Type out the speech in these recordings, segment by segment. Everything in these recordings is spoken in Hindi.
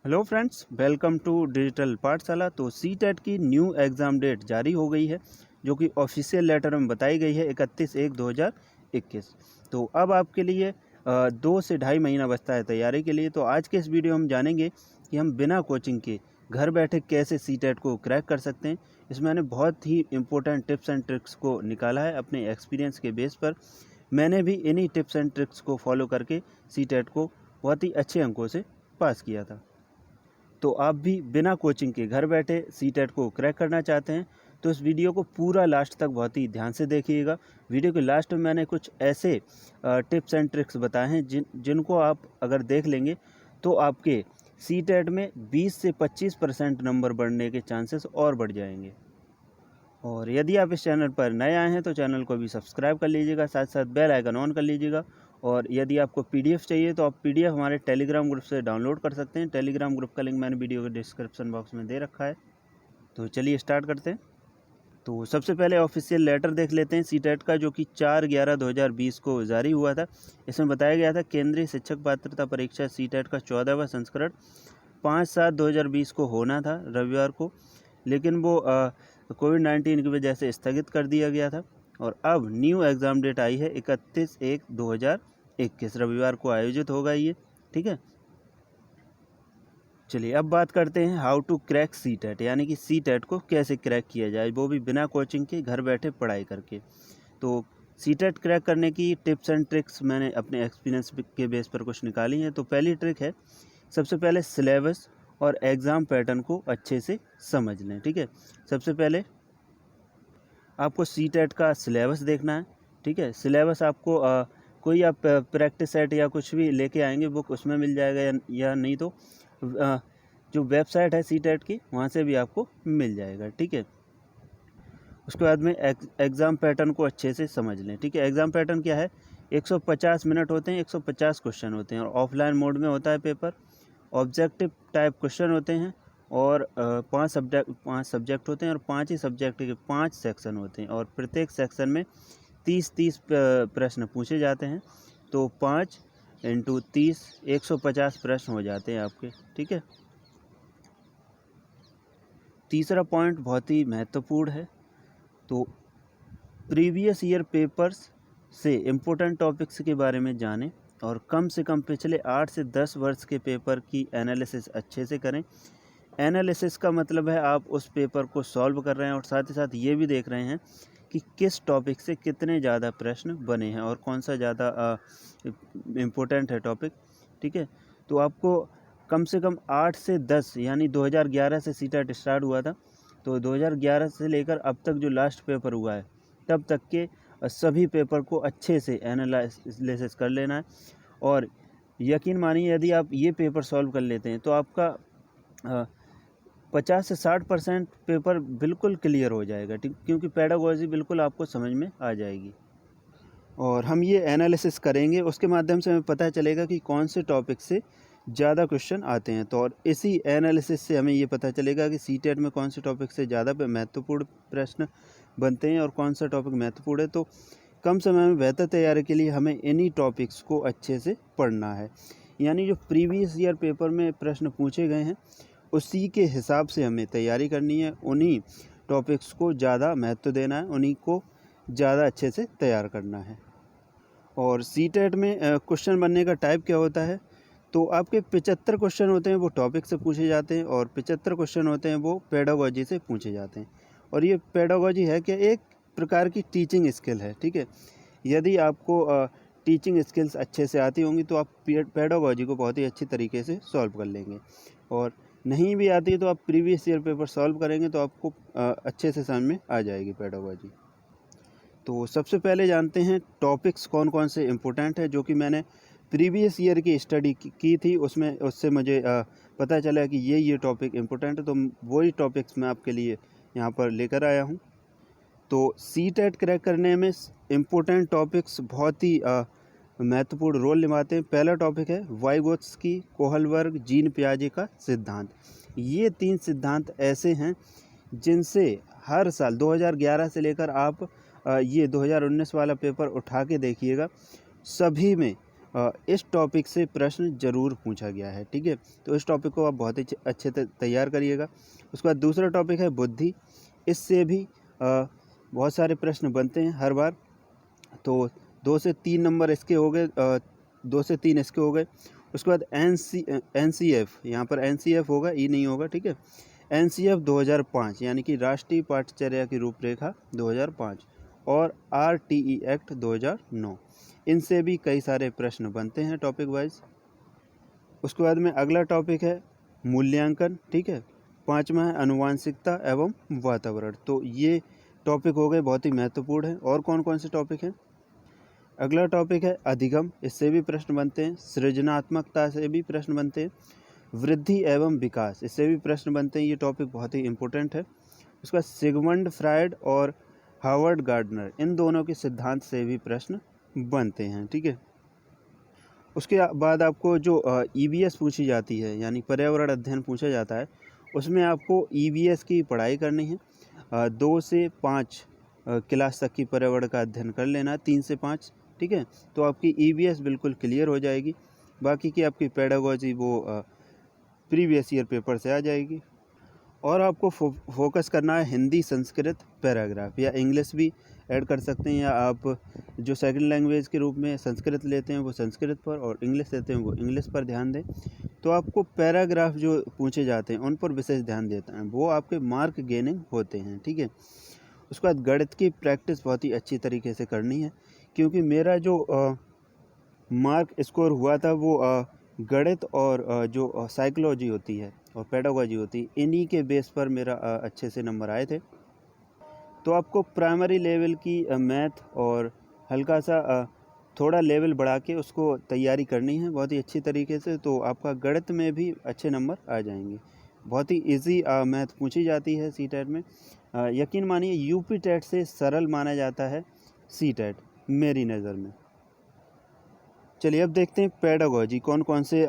Hello friends, welcome to digital Pathshala. तो सीटेट की न्यू एग्ज़ाम डेट जारी हो गई है, जो कि ऑफिशियल लेटर में बताई गई है 31/1/2021। तो अब आपके लिए 2 से ढाई महीना बचता है तैयारी के लिए। तो आज के इस वीडियो हम जानेंगे कि हम बिना कोचिंग के घर बैठे कैसे सीटेट को क्रैक कर सकते हैं। इसमें मैंने बहुत ही इंपॉर्टेंट टिप्स एंड ट्रिक्स को निकाला है अपने एक्सपीरियंस के बेस पर। मैंने भी इन्हीं टिप्स एंड ट्रिक्स को फॉलो करके सीटेट को बहुत ही अच्छे अंकों से पास किया था। तो आप भी बिना कोचिंग के घर बैठे सीटेट को क्रैक करना चाहते हैं तो इस वीडियो को पूरा लास्ट तक बहुत ही ध्यान से देखिएगा। वीडियो के लास्ट में मैंने कुछ ऐसे टिप्स एंड ट्रिक्स बताए हैं जिनको आप अगर देख लेंगे तो आपके सीटेट में 20 से 25% नंबर बढ़ने के चांसेस और बढ़ जाएंगे। और यदि आप इस चैनल पर नए आए हैं तो चैनल को भी सब्सक्राइब कर लीजिएगा, साथ साथ बेल आइकन ऑन कर लीजिएगा। और यदि आपको पीडीएफ चाहिए तो आप पीडीएफ हमारे टेलीग्राम ग्रुप से डाउनलोड कर सकते हैं। टेलीग्राम ग्रुप का लिंक मैंने वीडियो के डिस्क्रिप्शन बॉक्स में दे रखा है। तो चलिए स्टार्ट करते हैं। तो सबसे पहले ऑफिशियल लेटर देख लेते हैं सीटेट का, जो कि 4/11/2020 को जारी हुआ था। इसमें बताया गया था केंद्रीय शिक्षक पात्रता परीक्षा सीटेट का 14वां संस्करण 5/7/2020 को होना था रविवार को, लेकिन वो कोविड-19 की वजह से स्थगित कर दिया गया था। और अब न्यू एग्ज़ाम डेट आई है 31/1/2021, रविवार को आयोजित होगा ये। ठीक है, चलिए अब बात करते हैं हाउ टू क्रैक सीटेट, यानी कि सीटेट को कैसे क्रैक किया जाए, वो भी बिना कोचिंग के घर बैठे पढ़ाई करके। तो सीटेट क्रैक करने की टिप्स एंड ट्रिक्स मैंने अपने एक्सपीरियंस के बेस पर कुछ निकाली हैं। तो पहली ट्रिक है, सबसे पहले सिलेबस और एग्ज़ाम पैटर्न को अच्छे से समझ लें। ठीक है, सबसे पहले आपको सीटेट का सिलेबस देखना है। ठीक है, सिलेबस आपको कोई आप प्रैक्टिस सेट या कुछ भी लेके आएंगे बुक, उसमें मिल जाएगा, या नहीं तो जो वेबसाइट है सीटेट की वहाँ से भी आपको मिल जाएगा। ठीक है, उसके बाद में एग्ज़ाम पैटर्न को अच्छे से समझ लें। ठीक है, एग्ज़ाम पैटर्न क्या है, 150 मिनट होते हैं, 150 क्वेश्चन होते हैं, और ऑफलाइन मोड में होता है पेपर। ऑब्जेक्टिव टाइप क्वेश्चन होते हैं, और 5 सब्जेक्ट होते हैं, और 5 ही सब्जेक्ट के 5 सेक्शन होते हैं, और प्रत्येक सेक्शन में 30-30 प्रश्न पूछे जाते हैं। तो 5 × 30 150 प्रश्न हो जाते हैं आपके। ठीक है, तीसरा पॉइंट बहुत ही महत्वपूर्ण है। तो प्रीवियस ईयर पेपर्स से इम्पोर्टेंट टॉपिक्स के बारे में जानें, और कम से कम पिछले 8 से 10 वर्ष के पेपर की एनालिसिस अच्छे से करें। एनालिसिस का मतलब है आप उस पेपर को सॉल्व कर रहे हैं, और साथ ही साथ ये भी देख रहे हैं कि किस टॉपिक से कितने ज़्यादा प्रश्न बने हैं और कौन सा ज़्यादा इम्पोर्टेंट है टॉपिक। ठीक है, तो आपको कम से कम 8 से 10, यानी 2011 से सीटेट स्टार्ट हुआ था, तो 2011 से लेकर अब तक जो लास्ट पेपर हुआ है तब तक के सभी पेपर को अच्छे से एनालिसिस कर लेना है। और यकीन मानिए, यदि आप ये पेपर सॉल्व कर लेते हैं तो आपका 50 से 60% पेपर बिल्कुल क्लियर हो जाएगा। ठीक, क्योंकि पेडागोजी बिल्कुल आपको समझ में आ जाएगी, और हम ये एनालिसिस करेंगे, उसके माध्यम से हमें पता चलेगा कि कौन से टॉपिक से ज़्यादा क्वेश्चन आते हैं। तो और इसी एनालिसिस से हमें ये पता चलेगा कि सीटेट में कौन से टॉपिक से ज़्यादा महत्वपूर्ण प्रश्न बनते हैं और कौन सा टॉपिक महत्वपूर्ण है। तो कम समय में बेहतर तैयारी के लिए हमें इन्हीं टॉपिक्स को अच्छे से पढ़ना है, यानी जो प्रीवियस ईयर पेपर में प्रश्न पूछे गए हैं उसी के हिसाब से हमें तैयारी करनी है। उन्हीं टॉपिक्स को ज़्यादा महत्व देना है, उन्हीं को ज़्यादा अच्छे से तैयार करना है। और सीटेट में क्वेश्चन बनने का टाइप क्या होता है, तो आपके 75 क्वेश्चन होते हैं वो टॉपिक से पूछे जाते हैं, और 75 क्वेश्चन होते हैं वो पेडागोजी से पूछे जाते हैं। और ये पेडागोजी है कि एक प्रकार की टीचिंग स्किल है। ठीक है, यदि आपको टीचिंग स्किल्स अच्छे से आती होंगी तो आप पेडागोजी को बहुत ही अच्छी तरीके से सॉल्व कर लेंगे, और नहीं भी आती है तो आप प्रीवियस ईयर पेपर सॉल्व करेंगे तो आपको अच्छे से समझ में आ जाएगी पेडागोजी। तो सबसे पहले जानते हैं टॉपिक्स कौन कौन से इम्पोर्टेंट है, जो कि मैंने प्रीवियस ईयर की स्टडी की थी, उससे मुझे पता चला कि ये टॉपिक इम्पोर्टेंट है, तो वही टॉपिक्स मैं आपके लिए यहाँ पर लेकर आया हूँ। तो सीटेट क्रैक करने में इम्पोर्टेंट टॉपिक्स बहुत ही महत्वपूर्ण रोल निभाते हैं। पहला टॉपिक है वाइगोत्स्की, कोहलबर्ग, जीन पियाजे का सिद्धांत। ये 3 सिद्धांत ऐसे हैं जिनसे हर साल 2011 से लेकर आप ये 2019 वाला पेपर उठा के देखिएगा, सभी में इस टॉपिक से प्रश्न ज़रूर पूछा गया है, ठीक है। तो इस टॉपिक को आप बहुत ही अच्छे से तैयार करिएगा। उसके बाद दूसरा टॉपिक है बुद्धि। इससे भी बहुत सारे प्रश्न बनते हैं हर बार। तो 2 से 3 नंबर इसके हो गए, 2 से 3 इसके हो गए। उसके बाद NCF, यहाँ पर NCF होगा, ई नहीं होगा, ठीक है। NCF 2005 यानी कि राष्ट्रीय पाठ्यचर्या की रूपरेखा 2005 और RTE एक्ट 2009, इनसे भी कई सारे प्रश्न बनते हैं टॉपिक वाइज। उसके बाद में अगला टॉपिक है मूल्यांकन, ठीक है। 5वां है आनुवांशिकता एवं वातावरण। तो ये टॉपिक हो गए, बहुत ही महत्वपूर्ण है। और कौन कौन से टॉपिक हैं? अगला टॉपिक है अधिगम, इससे भी प्रश्न बनते हैं। सृजनात्मकता से भी प्रश्न बनते हैं। वृद्धि एवं विकास, इससे भी प्रश्न बनते हैं। ये टॉपिक बहुत ही इम्पोर्टेंट है। उसका सिगमंड फ्रायड और हार्वर्ड गार्डनर, इन दोनों के सिद्धांत से भी प्रश्न बनते हैं, ठीक है। उसके बाद आपको जो EVS पूछी जाती है, यानी पर्यावरण अध्ययन पूछा जाता है, उसमें आपको EVS की पढ़ाई करनी है। 2 से 5 क्लास तक की पर्यावरण का अध्ययन कर लेना है, 3 से 5, ठीक है। तो आपकी EVS बिल्कुल क्लियर हो जाएगी। बाकी की आपकी पेडागोजी वो प्रीवियस ईयर पेपर से आ जाएगी। और आपको फोकस करना है हिंदी संस्कृत पैराग्राफ, या इंग्लिश भी ऐड कर सकते हैं, या आप जो सेकंड लैंग्वेज के रूप में संस्कृत लेते हैं वो संस्कृत पर, और इंग्लिश लेते हैं वो इंग्लिश पर ध्यान दें। तो आपको पैराग्राफ जो पूछे जाते हैं उन पर विशेष ध्यान देता है, वो आपके मार्क गेनिंग होते हैं, ठीक है। उसके बाद गणित की प्रैक्टिस बहुत ही अच्छी तरीके से करनी है, क्योंकि मेरा जो मार्क स्कोर हुआ था वो गणित और जो साइकोलॉजी होती है और पेडागोजी होती है, इन्हीं के बेस पर मेरा अच्छे से नंबर आए थे। तो आपको प्राइमरी लेवल की मैथ और हल्का सा थोड़ा लेवल बढ़ा के उसको तैयारी करनी है बहुत ही अच्छी तरीके से, तो आपका गणित में भी अच्छे नंबर आ जाएंगे। बहुत ही इजी मैथ पूछी जाती है CTET में। यकीन मानिए UP टेट से सरल माना जाता है CTET मेरी नज़र में। चलिए अब देखते हैं पेडागोजी कौन कौन से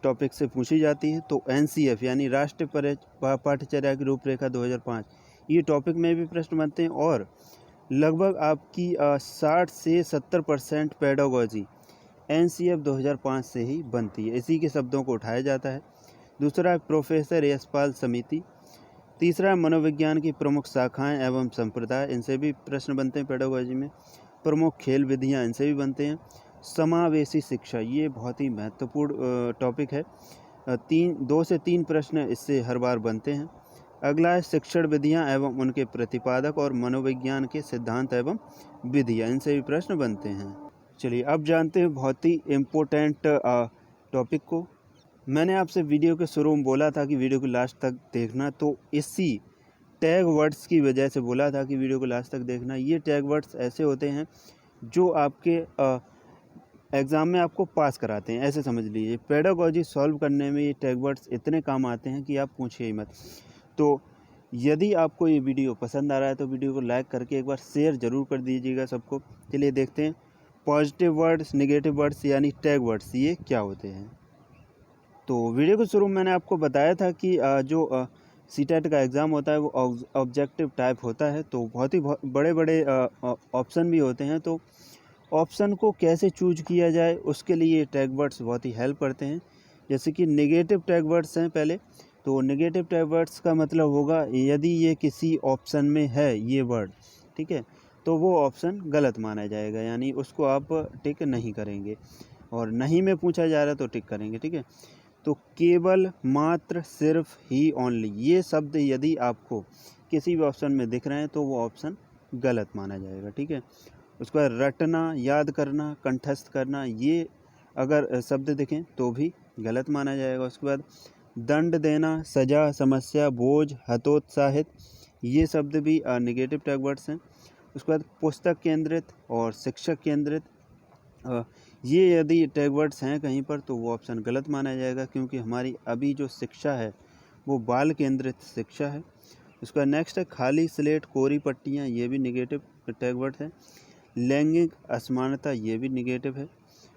टॉपिक से पूछी जाती है। तो NCF यानी राष्ट्रीय पाठ्यचर्या की रूपरेखा 2005, ये टॉपिक में भी प्रश्न बनते हैं, और लगभग आपकी 60 से 70% पेडागोजी NCF 2005 से ही बनती है, इसी के शब्दों को उठाया जाता है। दूसरा है प्रोफेसर यशपाल समिति। तीसरा है मनोविज्ञान की प्रमुख शाखाएं एवं संप्रदाय, इनसे भी प्रश्न बनते हैं पेडागोजी में। प्रमुख खेल विधियाँ, इनसे भी बनते हैं। समावेशी शिक्षा, ये बहुत ही महत्वपूर्ण टॉपिक है। 2 से 3 प्रश्न इससे हर बार बनते हैं। अगला है शिक्षण विधियाँ एवं उनके प्रतिपादक और मनोविज्ञान के सिद्धांत एवं विधियाँ, इनसे भी प्रश्न बनते हैं। चलिए अब जानते हैं बहुत ही इम्पोर्टेंट टॉपिक को। मैंने आपसे वीडियो के शुरू में बोला था कि वीडियो को लास्ट तक देखना, तो इसी टैग वर्ड्स की वजह से बोला था कि वीडियो को लास्ट तक देखना। ये टैग वर्ड्स ऐसे होते हैं जो आपके एग्ज़ाम में आपको पास कराते हैं, ऐसे समझ लीजिए। पेडागोजी सॉल्व करने में ये टैग वर्ड्स इतने काम आते हैं कि आप पूछिए ही मत। तो यदि आपको ये वीडियो पसंद आ रहा है तो वीडियो को लाइक करके एक बार शेयर ज़रूर कर दीजिएगा सबको। चलिए देखते हैं पॉजिटिव वर्ड्स, नेगेटिव वर्ड्स यानी टैग वर्ड्स ये क्या होते हैं। तो वीडियो के शुरू में मैंने आपको बताया था कि जो CTET का एग्ज़ाम होता है वो ऑब्जेक्टिव टाइप होता है, तो बहुत ही बड़े बड़े ऑप्शन भी होते हैं। तो ऑप्शन को कैसे चूज किया जाए उसके लिए टैग वर्ड्स बहुत ही हेल्प करते हैं। जैसे कि नेगेटिव टैग वर्ड्स हैं पहले, तो नेगेटिव टैग वर्ड्स का मतलब होगा यदि ये किसी ऑप्शन में है ये वर्ड, ठीक है, तो वो ऑप्शन गलत माना जाएगा, यानी उसको आप टिक नहीं करेंगे, और नहीं में पूछा जा रहा है तो टिक करेंगे, ठीक है। तो केवल, मात्र, सिर्फ, ही, ओनली, ये शब्द यदि आपको किसी भी ऑप्शन में दिख रहे हैं तो वो ऑप्शन गलत माना जाएगा, ठीक है। उसके बाद रटना, याद करना, कंठस्थ करना, ये अगर शब्द दिखें तो भी गलत माना जाएगा। उसके बाद दंड देना, सजा, समस्या, बोझ, हतोत्साहित, ये शब्द भी नेगेटिव टैग वर्ड्स हैं। उसके बाद पुस्तक केंद्रित और शिक्षक केंद्रित, ये यदि टैग वर्ड्स हैं कहीं पर तो वो ऑप्शन गलत माना जाएगा, क्योंकि हमारी अभी जो शिक्षा है वो बाल केंद्रित शिक्षा है। उसका नेक्स्ट है खाली स्लेट, कोरी पट्टियाँ, ये भी नेगेटिव टैग वर्ड है। लैंगिक असमानता, ये भी नेगेटिव है।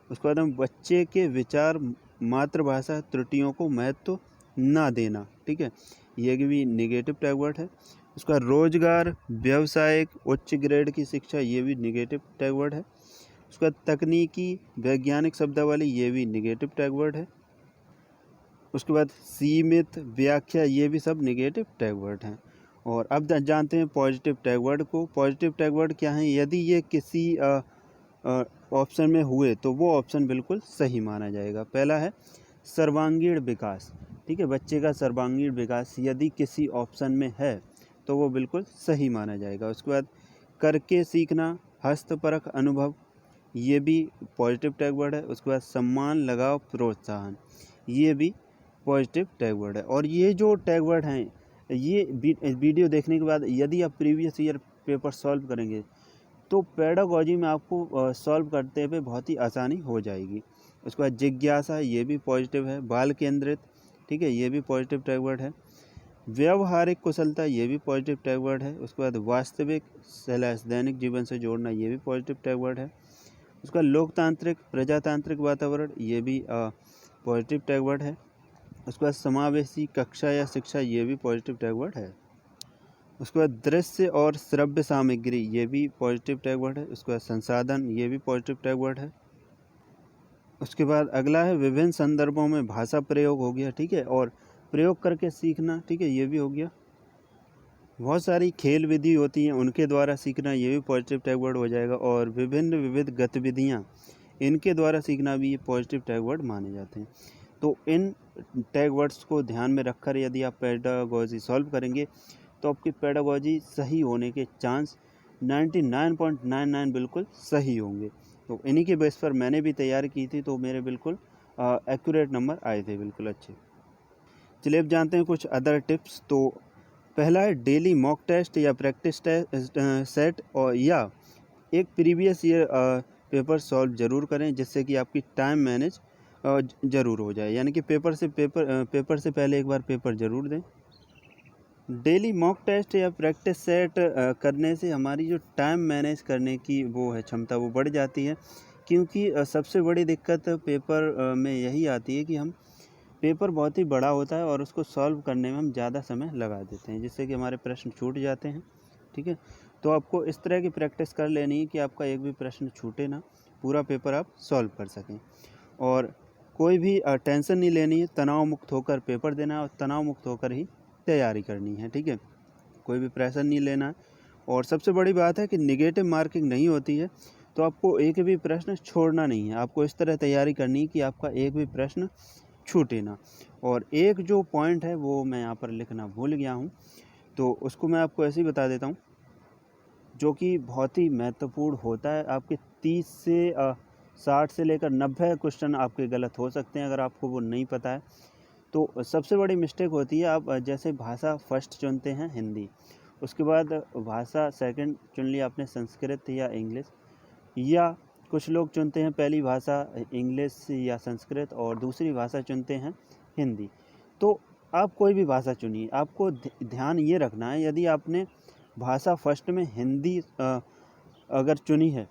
उसके बाद हम बच्चे के विचार, मातृभाषा, त्रुटियों को महत्व ना देना, ठीक है, ये भी नेगेटिव टैग वर्ड है। उसका रोजगार, व्यवसायिक, उच्च ग्रेड की शिक्षा, ये भी नेगेटिव टैग वर्ड है। उसके बाद तकनीकी वैज्ञानिक शब्दावली, ये भी निगेटिव टैग वर्ड है। उसके बाद सीमित, व्याख्या, ये भी सब निगेटिव टैग वर्ड हैं। और अब जानते हैं पॉजिटिव टैग वर्ड को। पॉजिटिव टैग वर्ड क्या हैं? यदि ये किसी ऑप्शन में हुए तो वो ऑप्शन बिल्कुल सही माना जाएगा। पहला है सर्वांगीण विकास, ठीक है, बच्चे का सर्वांगीण विकास यदि किसी ऑप्शन में है तो वो बिल्कुल सही माना जाएगा। उसके बाद करके सीखना, हस्तपरक अनुभव, ये भी पॉजिटिव टैग वर्ड है। उसके बाद सम्मान, लगाव, प्रोत्साहन, ये भी पॉजिटिव टैग वर्ड है। और ये जो टैग वर्ड हैं, ये वीडियो देखने के बाद यदि आप प्रीवियस ईयर पेपर सॉल्व करेंगे तो पेडागॉजी में आपको सॉल्व करते हुए बहुत ही आसानी हो जाएगी। उसके बाद जिज्ञासा, ये भी पॉजिटिव है। बाल केंद्रित, ठीक है, ये भी पॉजिटिव टैग वर्ड है। व्यवहारिक कुशलता, ये भी पॉजिटिव टैग वर्ड है। उसके बाद वास्तविक / दैनिक जीवन से जोड़ना, ये भी पॉजिटिव टैग वर्ड है। उसका लोकतांत्रिक प्रजातांत्रिक वातावरण, ये भी पॉजिटिव टैग वर्ड है। उसके बाद समावेशी कक्षा या शिक्षा, ये भी पॉजिटिव टैग वर्ड है। उसके बाद दृश्य और श्रव्य सामग्री, ये भी पॉजिटिव टैग वर्ड है। उसके बाद संसाधन, ये भी पॉजिटिव टैग वर्ड है। उसके बाद अगला है विभिन्न संदर्भों में भाषा प्रयोग, हो गया, ठीक है, और प्रयोग करके सीखना, ठीक है, ये भी हो गया। बहुत सारी खेल विधि होती हैं, उनके द्वारा सीखना, ये भी पॉजिटिव टैग वर्ड हो जाएगा। और विविध गतिविधियाँ, इनके द्वारा सीखना भी ये पॉजिटिव टैग वर्ड माने जाते हैं। तो इन टैग वर्ड्स को ध्यान में रखकर यदि आप पेडागॉजी सॉल्व करेंगे तो आपकी पेडागॉजी सही होने के चांस 99.99 बिल्कुल सही होंगे। तो इन्हीं के बेस पर मैंने भी तैयारी की थी, तो मेरे बिल्कुल एक्यूरेट नंबर आए थे, बिल्कुल अच्छे। चलिए अब जानते हैं कुछ अदर टिप्स। तो पहला है डेली मॉक टेस्ट या प्रैक्टिस सेट, और या एक प्रीवियस ईयर पेपर सॉल्व ज़रूर करें, जिससे कि आपकी टाइम मैनेज ज़रूर हो जाए, यानी कि पेपर से पहले एक बार पेपर ज़रूर दें। डेली मॉक टेस्ट या प्रैक्टिस सेट करने से हमारी जो टाइम मैनेज करने की वो है क्षमता, वो बढ़ जाती है। क्योंकि सबसे बड़ी दिक्कत पेपर में यही आती है कि हम पेपर बहुत ही बड़ा होता है और उसको सॉल्व करने में हम ज़्यादा समय लगा देते हैं, जिससे कि हमारे प्रश्न छूट जाते हैं, ठीक है। तो आपको इस तरह की प्रैक्टिस कर लेनी है कि आपका एक भी प्रश्न छूटे ना, पूरा पेपर आप सॉल्व कर सकें। और कोई भी टेंशन नहीं लेनी है, तनाव मुक्त होकर पेपर देना है और तनाव मुक्त होकर ही तैयारी करनी है, ठीक है, कोई भी प्रेशर नहीं लेना है। और सबसे बड़ी बात है कि नेगेटिव मार्किंग नहीं होती है, तो आपको एक भी प्रश्न छोड़ना नहीं है। आपको इस तरह तैयारी करनी है कि आपका एक भी प्रश्न छूटे ना। और एक जो पॉइंट है वो मैं यहाँ पर लिखना भूल गया हूँ, तो उसको मैं आपको ऐसे ही बता देता हूँ, जो कि बहुत ही महत्वपूर्ण होता है। आपके 30 से 60 से लेकर 90 क्वेश्चन आपके गलत हो सकते हैं अगर आपको वो नहीं पता है। तो सबसे बड़ी मिस्टेक होती है, आप जैसे भाषा फर्स्ट चुनते हैं हिंदी, उसके बाद भाषा सेकंड चुन लिया आपने संस्कृत या इंग्लिश, या कुछ लोग चुनते हैं पहली भाषा इंग्लिश या संस्कृत और दूसरी भाषा चुनते हैं हिंदी। तो आप कोई भी भाषा चुनिए, आपको ध्यान ये रखना है, यदि आपने भाषा फर्स्ट में हिंदी अगर चुनी है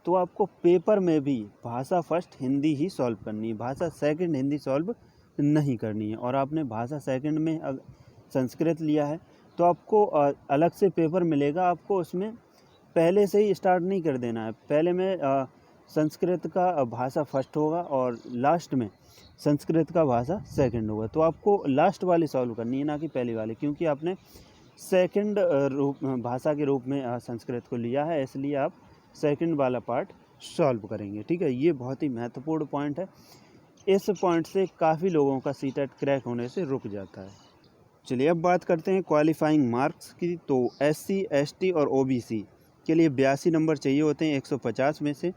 तो आपको पेपर में भी भाषा फर्स्ट हिंदी ही सॉल्व करनी है, भाषा सेकंड हिंदी सॉल्व नहीं करनी है। और आपने भाषा सेकंड में संस्कृत लिया है तो आपको अलग से पेपर मिलेगा, आपको उसमें पहले से ही स्टार्ट नहीं कर देना है। पहले में संस्कृत का भाषा फर्स्ट होगा और लास्ट में संस्कृत का भाषा सेकंड होगा। तो आपको लास्ट वाली सॉल्व करनी है, ना कि पहली वाली, क्योंकि आपने सेकंड भाषा के रूप में संस्कृत को लिया है, इसलिए आप सेकंड वाला पार्ट सॉल्व करेंगे, ठीक है। ये बहुत ही महत्वपूर्ण पॉइंट है, इस पॉइंट से काफ़ी लोगों का सीटेट क्रैक होने से रुक जाता है। चलिए अब बात करते हैं क्वालिफाइंग मार्क्स की। तो SC ST और OBC के लिए 82 नंबर चाहिए होते हैं 150 में से,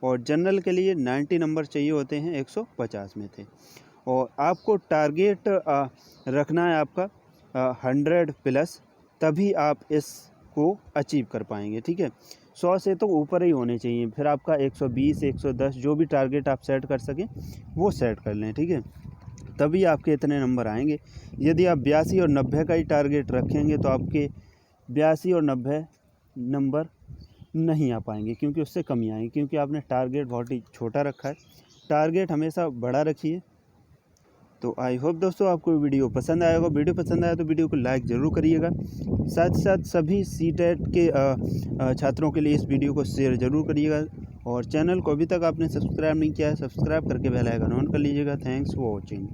और जनरल के लिए 90 नंबर चाहिए होते हैं 150 में थे। और आपको टारगेट रखना है आपका 100 प्लस, तभी आप इसको अचीव कर पाएंगे, ठीक है। 100 से तो ऊपर ही होने चाहिए, फिर आपका 120 110 जो भी टारगेट आप सेट कर सकें वो सेट कर लें, ठीक है, तभी आपके इतने नंबर आएंगे। यदि आप 82 और 90 का ही टारगेट रखेंगे तो आपके 82 और 90 नंबर नहीं आ पाएंगे, क्योंकि उससे कमी आएंगे, क्योंकि आपने टारगेट बहुत ही छोटा रखा है। टारगेट हमेशा बड़ा रखिए। तो आई होप दोस्तों आपको वीडियो पसंद आया होगा। वीडियो पसंद आया तो वीडियो को लाइक ज़रूर करिएगा, साथ ही साथ सभी सीटेट के छात्रों के लिए इस वीडियो को शेयर ज़रूर करिएगा। और चैनल को अभी तक आपने सब्सक्राइब नहीं किया है, सब्सक्राइब करके बेल आइकन ऑन कर लीजिएगा। Thanks for watching.